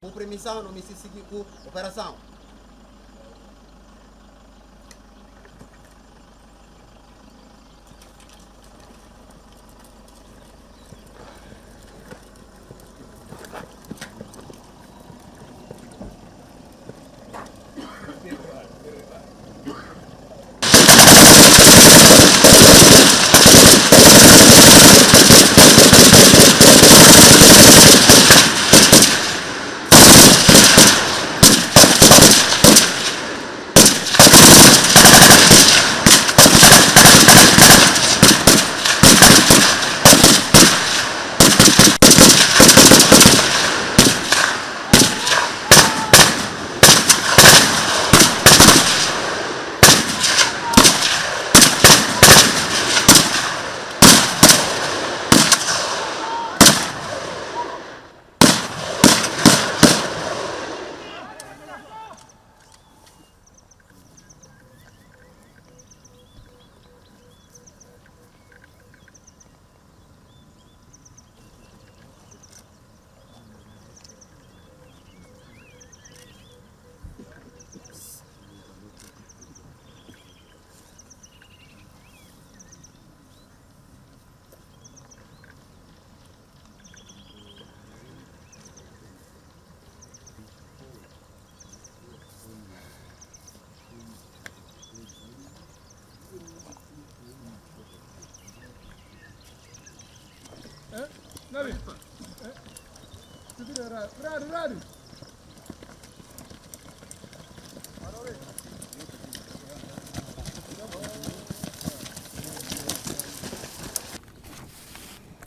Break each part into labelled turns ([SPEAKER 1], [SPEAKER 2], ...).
[SPEAKER 1] por permissão no Mississippi com operação.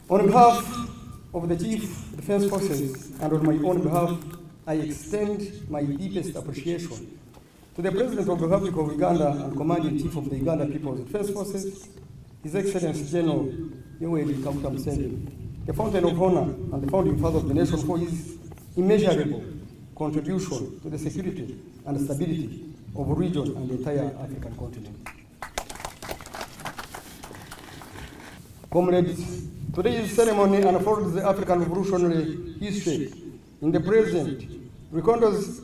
[SPEAKER 2] On behalf of the Chief Defence Forces and on my own behalf, I extend my deepest appreciation to the President of the Republic of Uganda and Commander-in-Chief of the Uganda Peoples Defence Forces, His Excellency General Yoweri Kaguta Museveni, the fountain of honor and the founding father of the nation, for his immeasurable contribution to the security and stability of the region and the entire African continent. Comrades, today's ceremony unfolds the African revolutionary history in the present, rekindles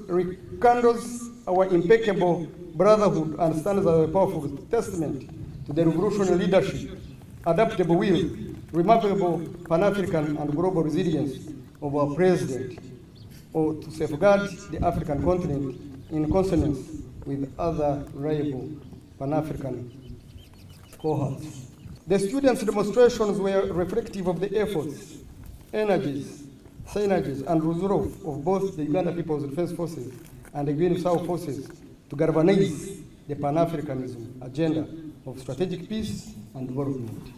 [SPEAKER 2] our impeccable brotherhood and stands as a powerful testament to the revolutionary leadership, adaptable will, remarkable Pan-African and global resilience of our President, or to safeguard the African continent in consonance with other reliable Pan-African cohorts. The students' demonstrations were reflective of the efforts, energies, synergies, and resolve of both the Uganda Peoples Defence Forces and the Guinea Bissau forces to galvanize the Pan-Africanism agenda of strategic peace and development.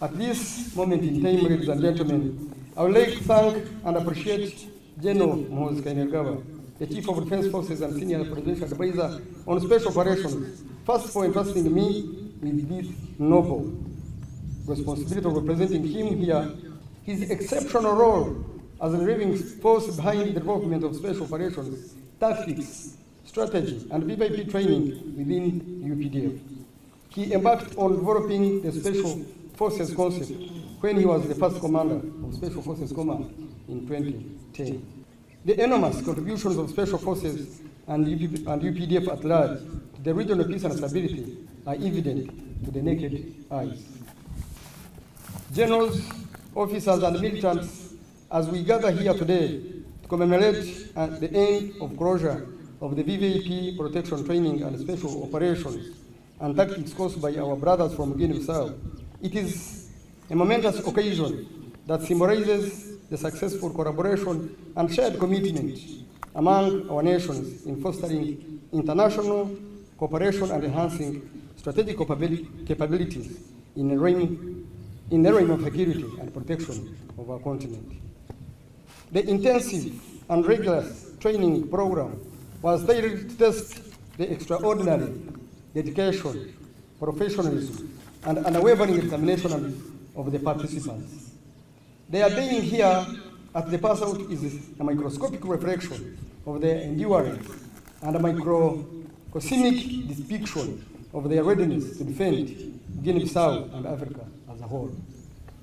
[SPEAKER 2] At this moment in time, ladies and gentlemen, I would like to thank and appreciate General Muhoozi Kainerugaba, the Chief of Defence Forces and Senior Presidential Advisor on Special Operations, first for entrusting me with this noble responsibility of representing him here, his exceptional role as a driving force behind the development of special operations, tactics, strategy, and VVIP training within UPDF. He embarked on developing the Special Forces concept when he was the first commander of Special Forces Command in 2010. The enormous contributions of Special Forces and UPDF at large to the regional peace and stability are evident to the naked eyes. Generals, officers, and militants, as we gather here today to commemorate the end of closure of the VVIP protection training and special operations and tactics caused by our brothers from Guinea Bissau, it is a momentous occasion that symbolizes the successful collaboration and shared commitment among our nations in fostering international cooperation and enhancing strategic capabilities in the realm of security and protection of our continent. The intensive and rigorous training program was tailored to test the extraordinary dedication, professionalism, and unwavering determination of the participants. Their being here at the pass out is a microscopic reflection of their endurance and a microcosmic depiction of their readiness to defend Guinea-Bissau and Africa as a whole.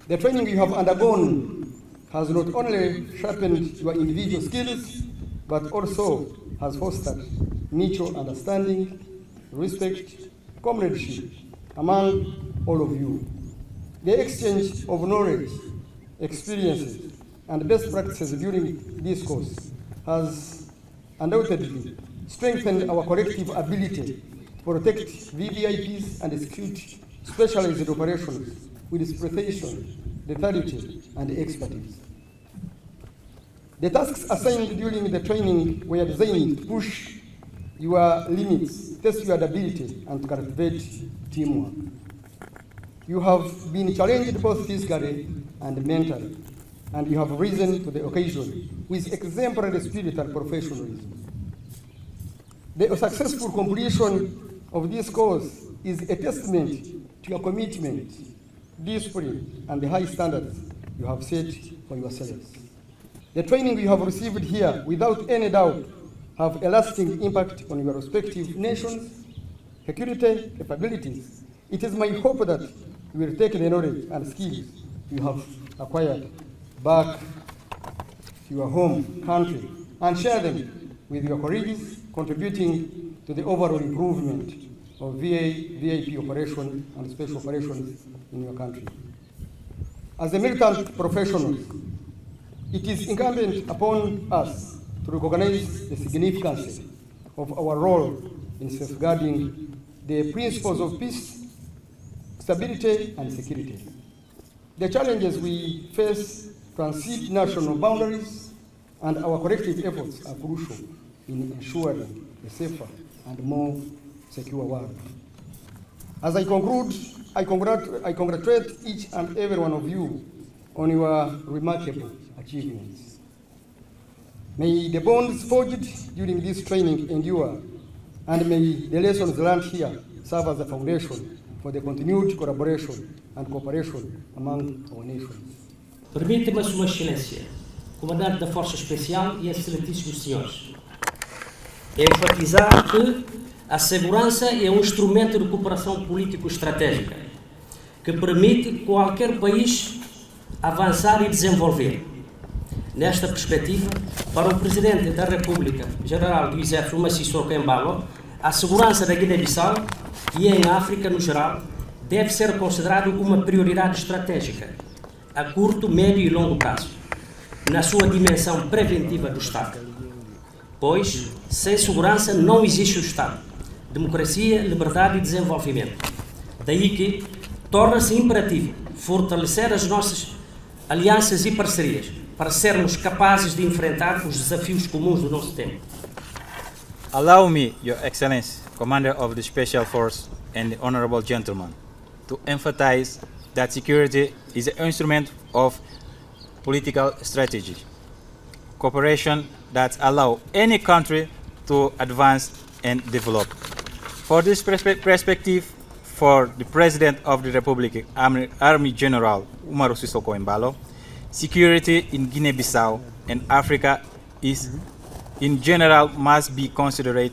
[SPEAKER 2] The training you have undergone has not only sharpened your individual skills, but also has fostered mutual understanding, respect, comradeship among all of you. The exchange of knowledge, experiences, and best practices during this course has undoubtedly strengthened our collective ability to protect VVIPs and execute specialized operations with precision, lethality, and expertise. The tasks assigned during the training were designed to push your limits, test your ability, and cultivate teamwork. You have been challenged both physically and mentally, and you have risen to the occasion with exemplary spirit and professionalism. The successful completion of this course is a testament to your commitment, discipline, and the high standards you have set for yourselves. The training you have received here, without any doubt, have a lasting impact on your respective nations' security capabilities. It is my hope that you will take the knowledge and skills you have acquired back to your home country and share them with your colleagues, contributing to the overall improvement of VIP operations and special operations in your country. As a militant professionals, it is incumbent upon us to recognize the significance of our role in safeguarding the principles of peace, stability, and security. The challenges we face transcend national boundaries, and our collective efforts are crucial in ensuring a safer and more secure world. As I conclude, I congratulate each and every one of you on your remarkable achievements. May the bonds forged during this training endure, and may the lessons learned here serve as a foundation for the continued collaboration and cooperation among our nations.
[SPEAKER 3] Permita-me, Sua Excelência, Comandante da Força Especial e excelentíssimos senhores, enfatizar que a segurança é um instrumento de cooperação político-estratégica que permite qualquer país avançar e desenvolver. Nesta perspectiva, para o Presidente da República, General do Exército Muhoozi Kainerugaba, a segurança da Guiné-Bissau e em África no geral deve ser considerado uma prioridade estratégica a curto, médio e longo prazo, na sua dimensão preventiva do Estado. Pois, sem segurança não existe o Estado, democracia, liberdade e desenvolvimento. Daí que torna-se imperativo fortalecer as nossas alianças e parcerias para sermos capazes de enfrentar os desafios comuns do nosso tempo.
[SPEAKER 4] Allow me, Your Excellency, Commander of the Special Force and the Honorable Gentlemen, to emphasize that security is an instrument of political strategy, cooperation that allows any country to advance and develop. For this perspective, for the President of the Republic, Army General Muhoozi Kainerugaba, security in Guinea-Bissau and Africa is, in general, must be considered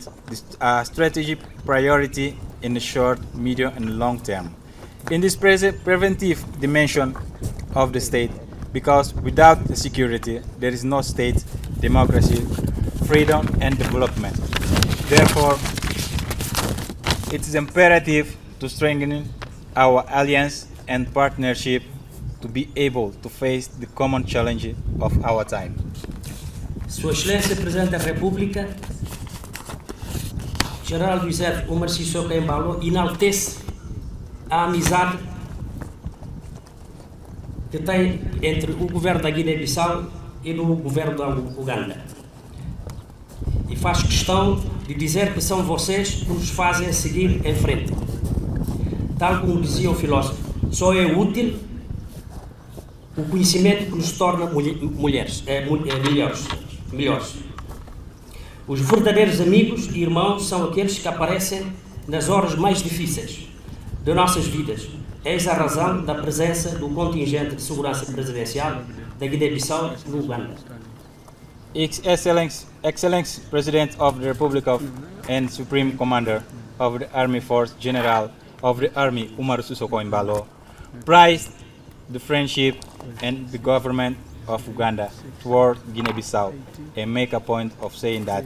[SPEAKER 4] a strategic priority in the short, medium, and long term. In this preventive dimension of the state, because without the security, there is no state, democracy, freedom, and development. Therefore, it is imperative to strengthen our alliance and partnership to be able to face the common challenge of our time.
[SPEAKER 3] Sua Excelência Presidente da República, General do Exército Muhoozi Kainerugaba, enaltece a amizade que tem entre o governo da Guiné-Bissau e o governo da Uganda. E faz questão de dizer que são vocês que nos fazem seguir em frente. Tal como dizia o filósofo, só é útil o conhecimento que nos torna melhores. Os verdadeiros amigos e irmãos são aqueles que aparecem nas horas mais difíceis de nossas vidas. Eis a razão da presença do contingente de segurança presidencial da Guiné-Bissau no Uganda.
[SPEAKER 4] Excellency President of the Republic of and Supreme Commander of the Army Force General of the Army Muhoozi Kainerugaba prized the friendship and the government of Uganda toward Guinea Bissau and make a point of saying that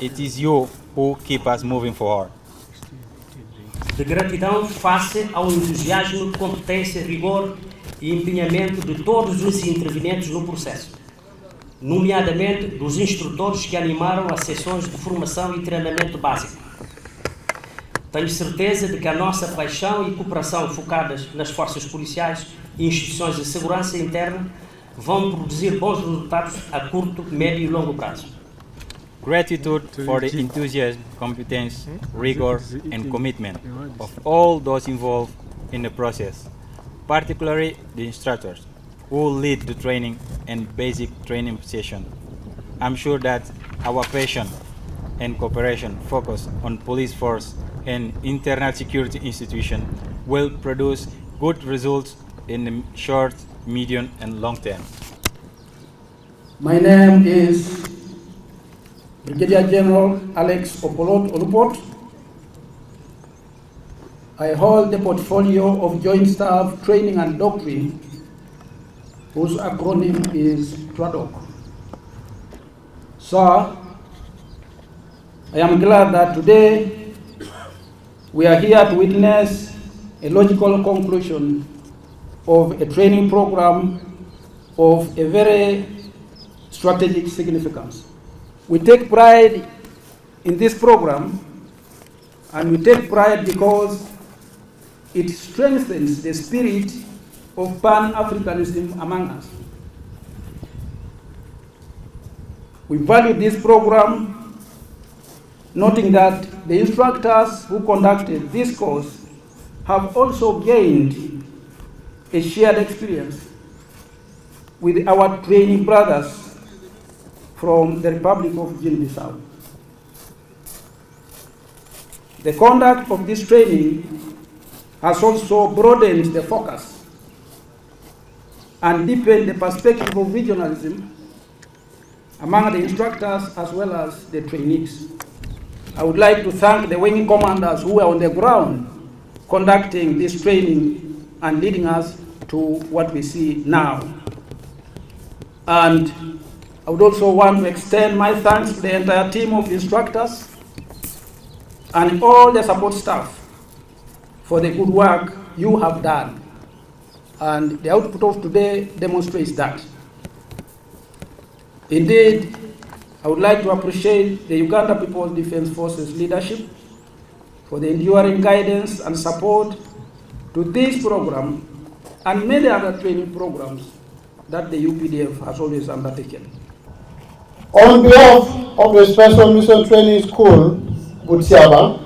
[SPEAKER 4] it is you who keep us moving forward.
[SPEAKER 3] De gratidão face ao entusiasmo, competência, rigor e empenhamento de todos os intervenientes no processo, nomeadamente dos instrutores que animaram as sessões de formação e treinamento básico. Tenho certeza de que a nossa paixão e cooperação focadas nas forças policiais e instituições de segurança interna vão produzir bons resultados a curto, médio e longo prazo.
[SPEAKER 4] Gratitude for the enthusiasm, competence, rigor and commitment of all those involved in the process, particularly the instructors who lead the training and basic training session. I'm sure that our passion and cooperation focus on police force and internal security institution will produce good results in the short, medium and long term.
[SPEAKER 5] My name is Brigadier General Alex Opot. I hold the portfolio of Joint Staff Training and Doctrine, whose acronym is TRADOC. Sir, I am glad that today we are here to witness a logical conclusion of a training program of a very strategic significance. We take pride in this program, and we take pride because it strengthens the spirit of Pan-Africanism among us. We value this program, noting that the instructors who conducted this course have also gained a shared experience with our training brothers from the Republic of Guinea Bissau. The conduct of this training has also broadened the focus and deepened the perspective of regionalism among the instructors as well as the trainees. I would like to thank the wing commanders who were on the ground conducting this training and leading us to what we see now. And I would also want to extend my thanks to the entire team of instructors and all the support staff for the good work you have done. And the output of today demonstrates that. Indeed, I would like to appreciate the Uganda Peoples Defence Forces leadership for the enduring guidance and support to this program and many other training programs that the UPDF has always undertaken.
[SPEAKER 6] On behalf of the Special Mission Training School, Butiaba,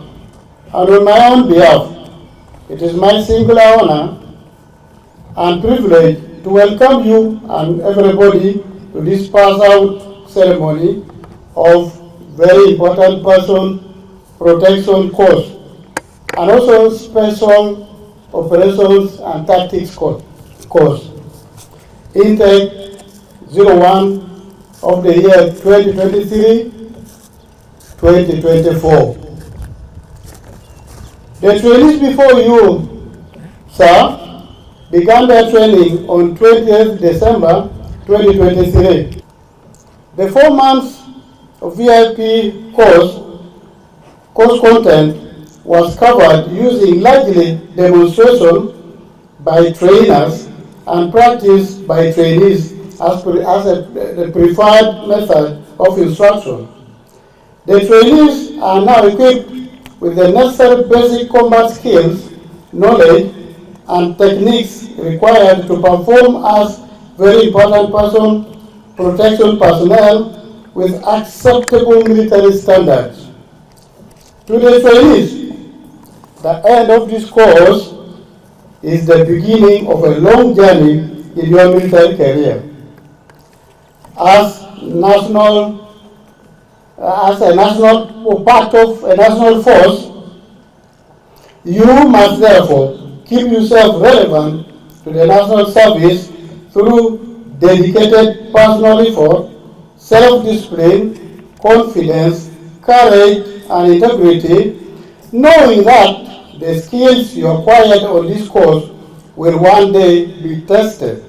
[SPEAKER 6] and on my own behalf, it is my singular honor and privilege to welcome you and everybody to this pass-out ceremony of very important person protection course and also special operations and tactics course. Intake 01 of the year 2023-2024. The trainees before you, sir, began their training on 20th December 2023. The 4 months of VIP course content was covered using largely demonstration by trainers and practice by trainees as the preferred method of instruction. The trainees are now equipped with the necessary basic combat skills, knowledge, and techniques required to perform as very important person protection personnel with acceptable military standards. To the trainees, the end of this course is the beginning of a long journey in your military career. As a national part of a national force, you must therefore keep yourself relevant to the national service through dedicated personal effort, self-discipline, confidence, courage, and integrity, knowing that the skills you acquired on this course will one day be tested.